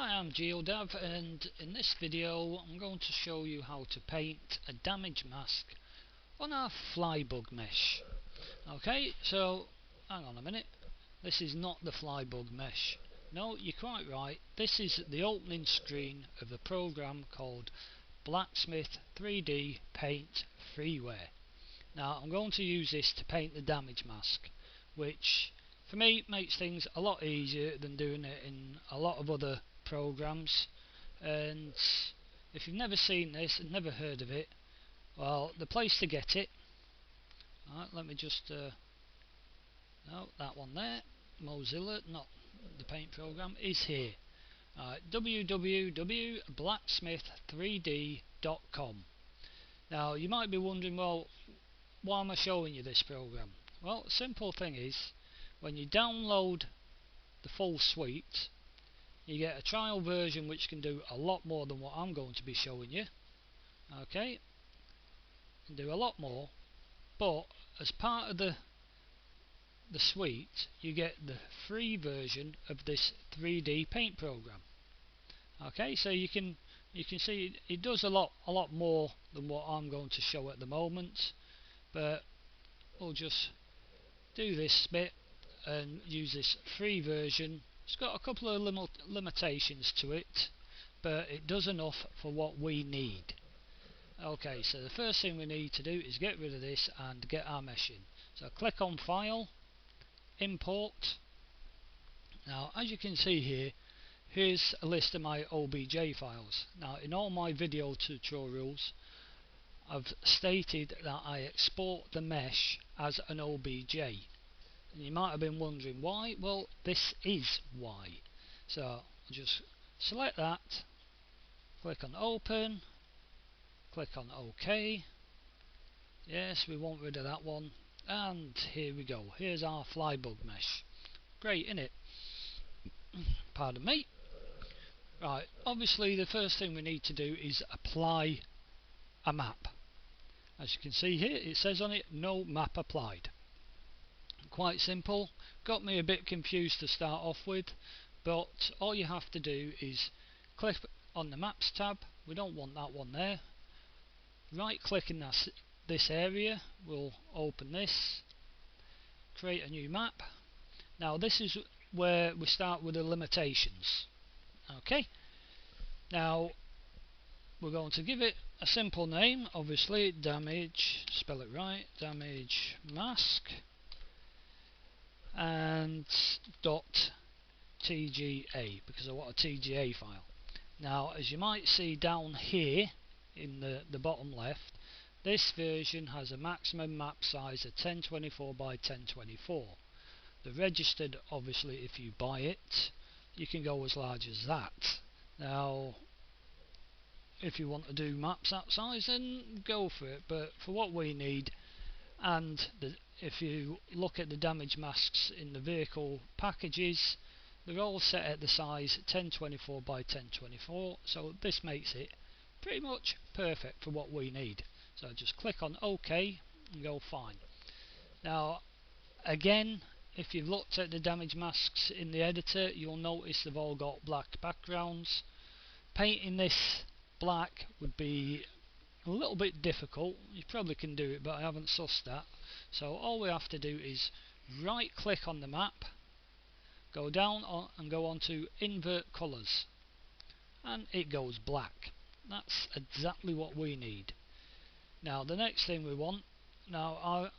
Hi, I'm GeoDev, and in this video I'm going to show you how to paint a damage mask on our flybug mesh. Okay, so hang on a minute, this is not the flybug mesh. No, you're quite right, this is the opening screen of a program called Blacksmith 3D Paint Freeware. Now I'm going to use this to paint the damage mask, which for me makes things a lot easier than doing it in a lot of other programs. And if you've never seen this and never heard of it, well, the place to get it, alright, let me just no, that one there, Mozilla, not the paint program, is here. www.blacksmith3d.com. Now you might be wondering, well, why am I showing you this program? Well, the simple thing is, when you download the full suite, you get a trial version which can do a lot more than what I'm going to be showing you. Okay, can do a lot more, but as part of the suite, you get the free version of this 3D paint program. Okay, so you can see it does a lot more than what I'm going to show at the moment, but we'll just do this bit and use this free version. It's got a couple of limitations to it, but it does enough for what we need. Okay, so the first thing we need to do is get rid of this and get our mesh in. So click on File, Import. Now as you can see here, here's a list of my OBJ files. Now in all my video tutorials I've stated that I export the mesh as an OBJ. And you might have been wondering why. Well, this is why. So I'll just select that, click on Open, click on OK. Yes, we want rid of that one, and here we go. Here's our flybug mesh. Great, innit? Pardon me. Right, obviously the first thing we need to do is apply a map. As you can see here, it says on it, no map applied. Quite simple. Got me a bit confused to start off with, but all you have to do is click on the Maps tab. We don't want that one there. Right click in this area, we'll open this, create a new map. Now this is where we start with the limitations. Okay, now we're going to give it a simple name, obviously damage, spell it right, damage mask, and .tga, because I want a TGA file. Now as you might see down here in the bottom left, this version has a maximum map size of 1024 by 1024. The registered, obviously if you buy it, you can go as large as that. Now if you want to do maps that size, then go for it, but for what we need, and if you look at the damage masks in the vehicle packages, they're all set at the size 1024 by 1024, so this makes it pretty much perfect for what we need. So just click on OK and go fine. Now again, if you've looked at the damage masks in the editor, you'll notice they've all got black backgrounds. Painting this black would be a little bit difficult. You probably can do it, but I haven't sussed that. So all we have to do is right click on the map, go down and go on to invert colours, and it goes black. That's exactly what we need. Now the next thing we want, now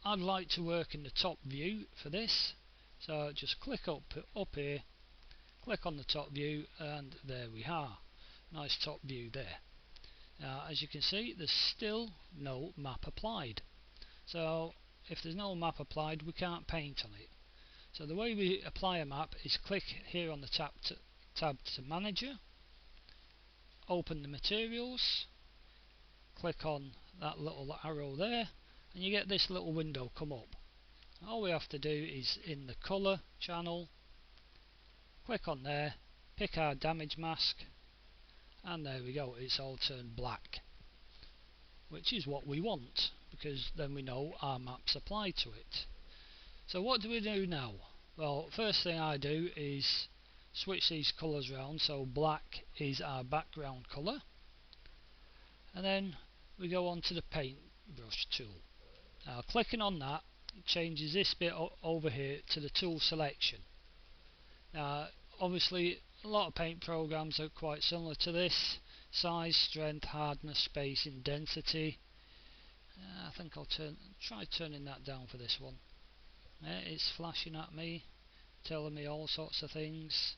I'd like to work in the top view for this, so just click up here, click on the top view, and there we are. Nice top view there. Now as you can see, there's still no map applied. So if there's no map applied, we can't paint on it. So the way we apply a map is click here on the tab to Manager, open the materials, click on that little arrow there, and you get this little window come up. All we have to do is in the colour channel, click on there, pick our damage mask, and there we go, it's all turned black, which is what we want, because then we know our map's applied to it. So what do we do now? Well, first thing I do is switch these colours around, so black is our background colour, and then we go on to the paintbrush tool. Now clicking on that changes this bit over here to the tool selection. Now obviously a lot of paint programs are quite similar to this: size, strength, hardness, spacing, density. I think I'll try turning that down for this one. It's flashing at me, telling me all sorts of things,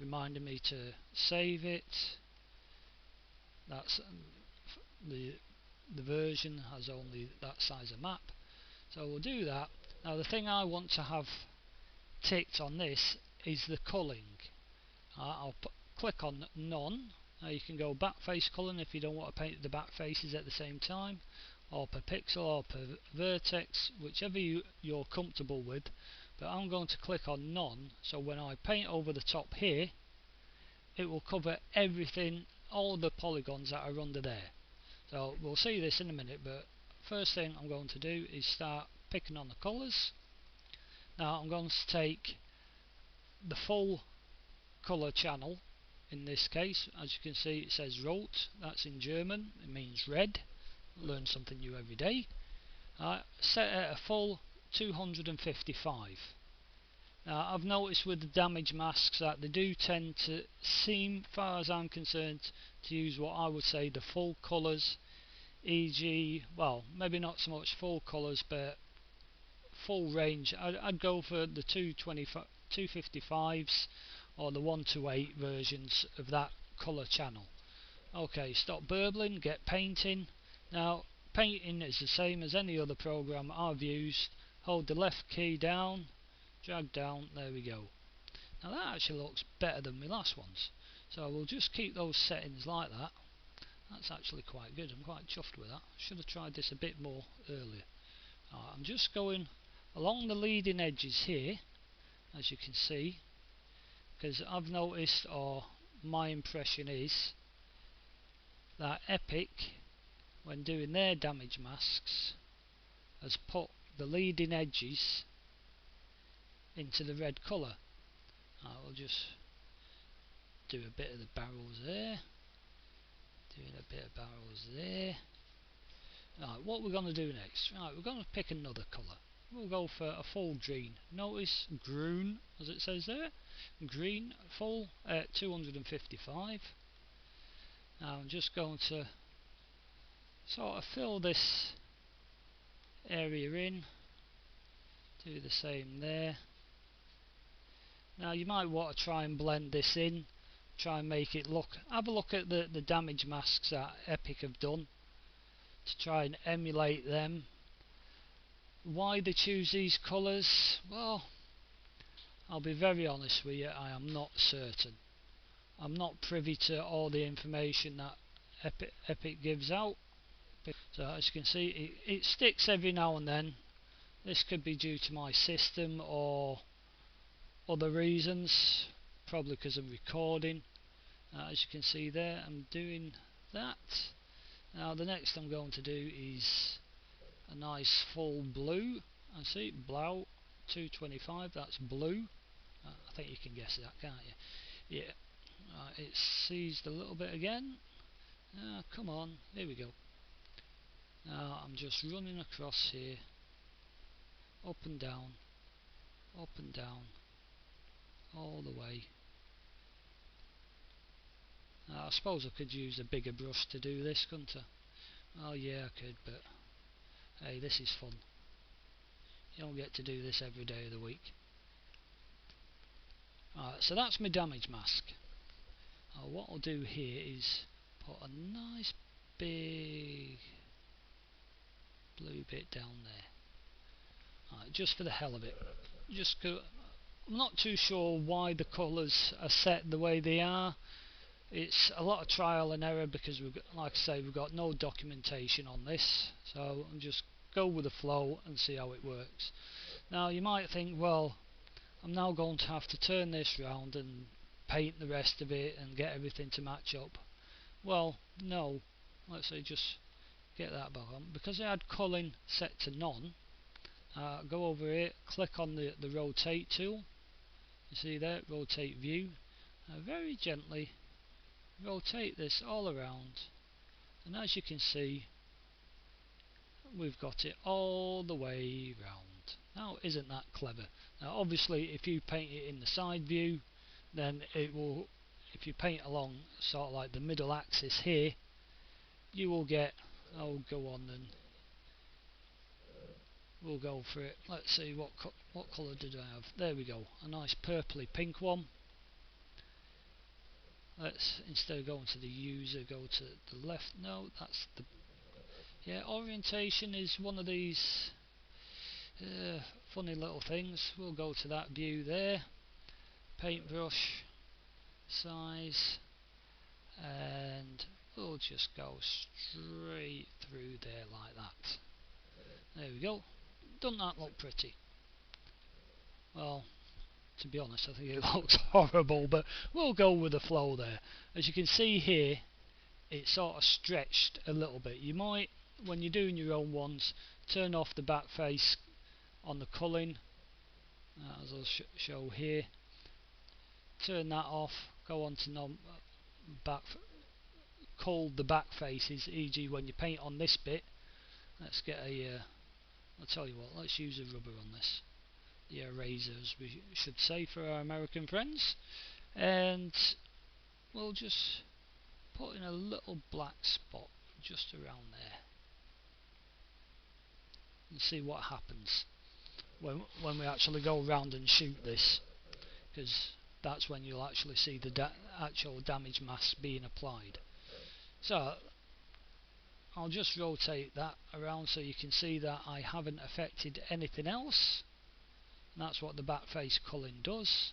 reminding me to save it. That's the version has only that size of map, so we'll do that. Now the thing I want to have ticked on this is the culling. I'll click on none. Now you can go back face culling if you don't want to paint the back faces at the same time, or per pixel or per vertex, whichever you're comfortable with, but I'm going to click on none, so when I paint over the top here it will cover everything, all the polygons that are under there. So we'll see this in a minute, but first thing I'm going to do is start picking on the colours. Now I'm going to take the full colour channel. In this case, as you can see, it says rot, that's in German, it means red. Learn something new every day. Set at a full 255. Now I've noticed with the damage masks that they do tend to seem, far as I'm concerned, to use what I would say the full colours, e.g. well, maybe not so much full colours but full range. I'd go for the 255s or the 128 versions of that colour channel. Okay, stop burbling, get painting. Now painting is the same as any other program I've used. Hold the left key down, drag down, there we go. Now that actually looks better than my last ones, so we'll just keep those settings like that. That's actually quite good, I'm quite chuffed with that. Should have tried this a bit more earlier. I'm just going along the leading edges here, as you can see, because I've noticed, or my impression is, that Epic, when doing their damage masks, has put the leading edges into the red colour. We'll just do a bit of the barrels there, doing a bit of barrels there. Right, what we're going to do next, right, we're going to pick another colour. We'll go for a full green. Notice green, as it says there, green, full at 255. Now I'm just going to sort of fill this area in, do the same there. Now you might want to try and blend this in, try and make it look, have a look at the damage masks that Epic have done to try and emulate them. Why they choose these colours? Well, I'll be very honest with you, I am not certain. I'm not privy to all the information that Epic gives out. So as you can see, it sticks every now and then. This could be due to my system or other reasons, probably because I'm recording. As you can see there, I'm doing that. Now the next I'm going to do is a nice full blue. I see blau 225, that's blue. I think you can guess that, can't you? Yeah. It's seized a little bit again. Come on, here we go. Now I'm just running across here, up and down, all the way. Now I suppose I could use a bigger brush to do this, couldn't I? Oh yeah, I could, but hey, this is fun. You don't get to do this every day of the week. So that's my damage mask. What I'll do here is put a nice big blue bit down there. Just for the hell of it. I'm not too sure why the colours are set the way they are. It's a lot of trial and error because we've got, like I say, we've got no documentation on this, so I'll just go with the flow and see how it works. Now you might think, well, I'm now going to have to turn this round and paint the rest of it and get everything to match up. Well, no. Let's say just get that back on. Because I had culling set to none, go over here, click on the rotate tool, You see there, rotate view. Now very gently rotate this all around, and as you can see, we've got it all the way round. Now isn't that clever? Now obviously if you paint it in the side view, then it will, if you paint along sort of like the middle axis here, you will get, oh go on then, we'll go for it. Let's see what colour did I have. There we go, a nice purpley pink one. Let's, instead of going to the user, go to the left. No, that's the, yeah, orientation is one of these funny little things. We'll go to that view there, paintbrush, size, and we'll just go straight through there like that. There we go. Doesn't that look pretty? Well, to be honest, I think it looks horrible, but we'll go with the flow there. As you can see here, it's sort of stretched a little bit. You might, when you're doing your own ones, turn off the back face on the culling, as I'll show here. Turn that off, go on to cull the back faces, e.g. when you paint on this bit. Let's get a, I'll tell you what, let's use a rubber on this. The eraser, as we should say for our American friends. And we'll just put in a little black spot just around there. And see what happens when we actually go around and shoot this. Because that's when you'll actually see the actual damage mask being applied. So I'll just rotate that around so you can see that I haven't affected anything else. And that's what the back face culling does,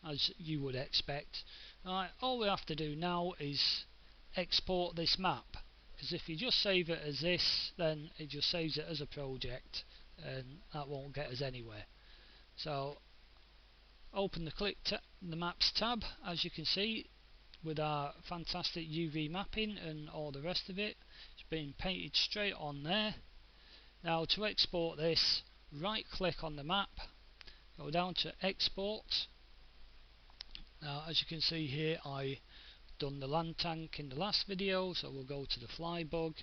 as you would expect. Right, all we have to do now is export this map, because if you just save it as this, then it just saves it as a project and that won't get us anywhere. So open the maps tab, as you can see, with our fantastic UV mapping and all the rest of it. It's been painted straight on there. Now to export this, right click on the map, go down to export. Now as you can see here, I done the land tank in the last video, so we'll go to the flybug,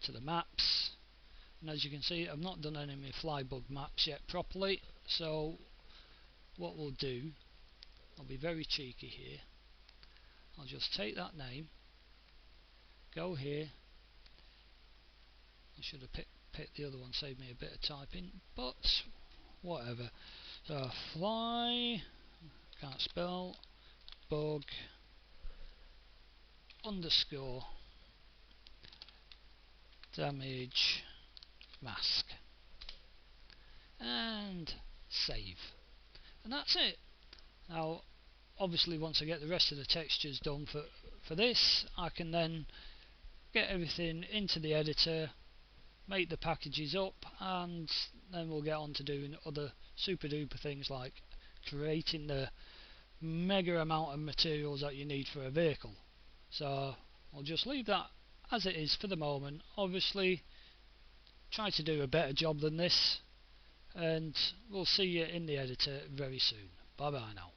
to the maps, and as you can see, I've not done any of my flybug maps yet properly. So what we'll do, I'll be very cheeky here, I'll just take that name, go here, I should have picked the other one, saved me a bit of typing, but whatever. So fly, can't spell, bug underscore damage mask, and save, and that's it. Now obviously once I get the rest of the textures done for this, I can then get everything into the editor, make the packages up, and then we'll get on to doing other super duper things like creating the mega amount of materials that you need for a vehicle. So I'll just leave that as it is for the moment. Obviously try to do a better job than this, and we'll see you in the editor very soon. Bye bye now.